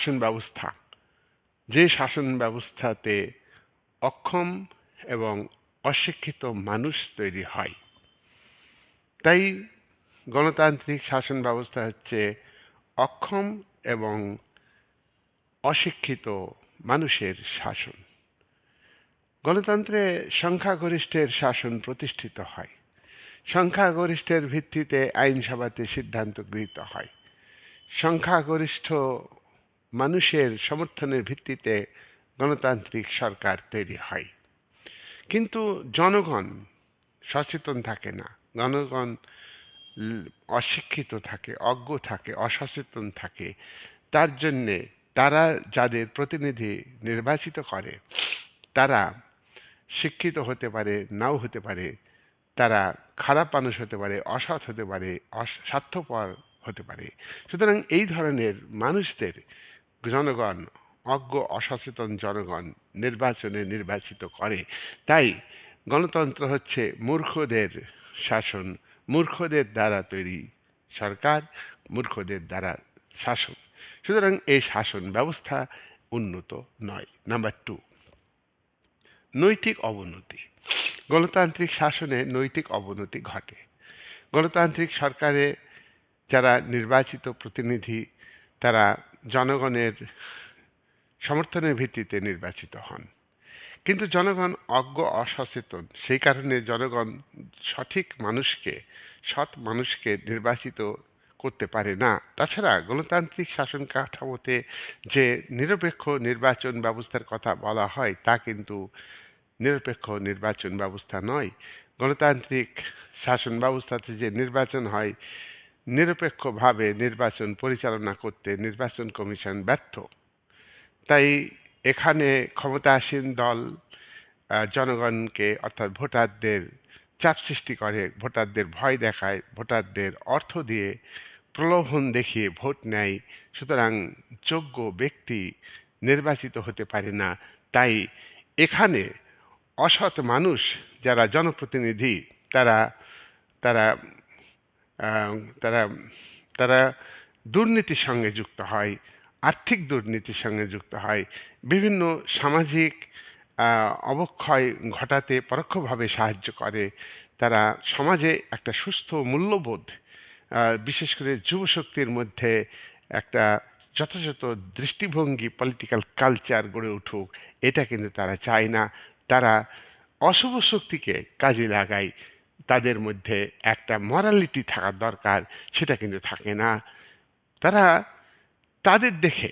শাসন ব্যবস্থা, যে শাসন ব্যবস্থাতে অক্ষম এবং অশিক্ষিত মানুষ তৈরি হয়। তাই গণতান্ত্রিক শাসন ব্যবস্থা হচ্ছে অক্ষম এবং অশিক্ষিত মানুষের শাসন। গণতন্ত্রে সংখ্যাগরিষ্ঠের শাসন প্রতিষ্ঠিত হয়। সংখ্যাগরিষ্ঠের ভিত্তিতে আইনসভাতে সিদ্ধান্ত গৃহীত হয়। সংখ্যাগরিষ্ঠ মানুষের সমর্থনের ভিত্তিতে গণতান্ত্রিক সরকার তৈরি হয়। কিন্তু জনগণ সচেতন থাকে না। জনগণ অশিক্ষিত থাকে, অজ্ঞ থাকে, অসচেতন থাকে। তার জন্যে তারা যাদের প্রতিনিধি নির্বাচিত করে তারা শিক্ষিত হতে পারে, নাও হতে পারে, তারা খারাপ মানুষ হতে পারে, অসৎ হতে পারে, স্বার্থপর হতে পারে। সুতরাং এই ধরনের মানুষদের জনগণ, অজ্ঞ অসচেতন জনগণ নির্বাচনে নির্বাচিত করে। তাই গণতন্ত্র হচ্ছে মূর্খদের শাসন, মূর্খদের দ্বারা তৈরি সরকার, মূর্খদের দ্বারা শাসন। সুতরাং এই শাসন ব্যবস্থা উন্নত নয়। নাম্বার 2, নৈতিক অবনতি। গণতান্ত্রিক শাসনে নৈতিক অবনতি ঘটে। গণতান্ত্রিক সরকারে যারা নির্বাচিত প্রতিনিধি তারা জনগণের সমর্থনের ভিত্তিতে নির্বাচিত হন। কিন্তু জনগণ অজ্ঞ অসচেতন, সেই কারণে জনগণ সঠিক মানুষকে, সৎ মানুষকে নির্বাচিত করতে পারে না। তাছাড়া গণতান্ত্রিক শাসন কাঠামোতে যে নিরপেক্ষ নির্বাচন ব্যবস্থার কথা বলা হয় তা কিন্তু নিরপেক্ষ নির্বাচন ব্যবস্থা নয়। গণতান্ত্রিক শাসন ব্যবস্থাতে যে নির্বাচন হয়, নিরপেক্ষভাবে নির্বাচন পরিচালনা করতে নির্বাচন কমিশন ব্যর্থ। তাই এখানে ক্ষমতাসীন দল জনগণকে অর্থাৎ ভোটারদের চাপ সৃষ্টি করে, ভোটারদের ভয় দেখায়, ভোটারদের অর্থ দিয়ে প্রলোভন দেখিয়ে ভোট নেয়। সুতরাং যোগ্য ব্যক্তি নির্বাচিত হতে পারে না। তাই এখানে অসৎ মানুষ যারা জনপ্রতিনিধি তারা তারা তারা তারা দুর্নীতির সঙ্গে যুক্ত হয়, আর্থিক দুর্নীতির সঙ্গে যুক্ত হয়, বিভিন্ন সামাজিক অবক্ষয় ঘটাতে পরোক্ষভাবে সাহায্য করে। তারা সমাজে একটা সুস্থ মূল্যবোধ, বিশেষ করে যুবশক্তির মধ্যে একটা যথাযথ দৃষ্টিভঙ্গি, পলিটিক্যাল কালচার গড়ে উঠুক, এটা কিন্তু তারা চায় না। তারা অশুভ শক্তিকে কাজে লাগায়। তাদের মধ্যে একটা মরালিটি থাকা দরকার, সেটা কিন্তু থাকে না। তারা তাদের দেখে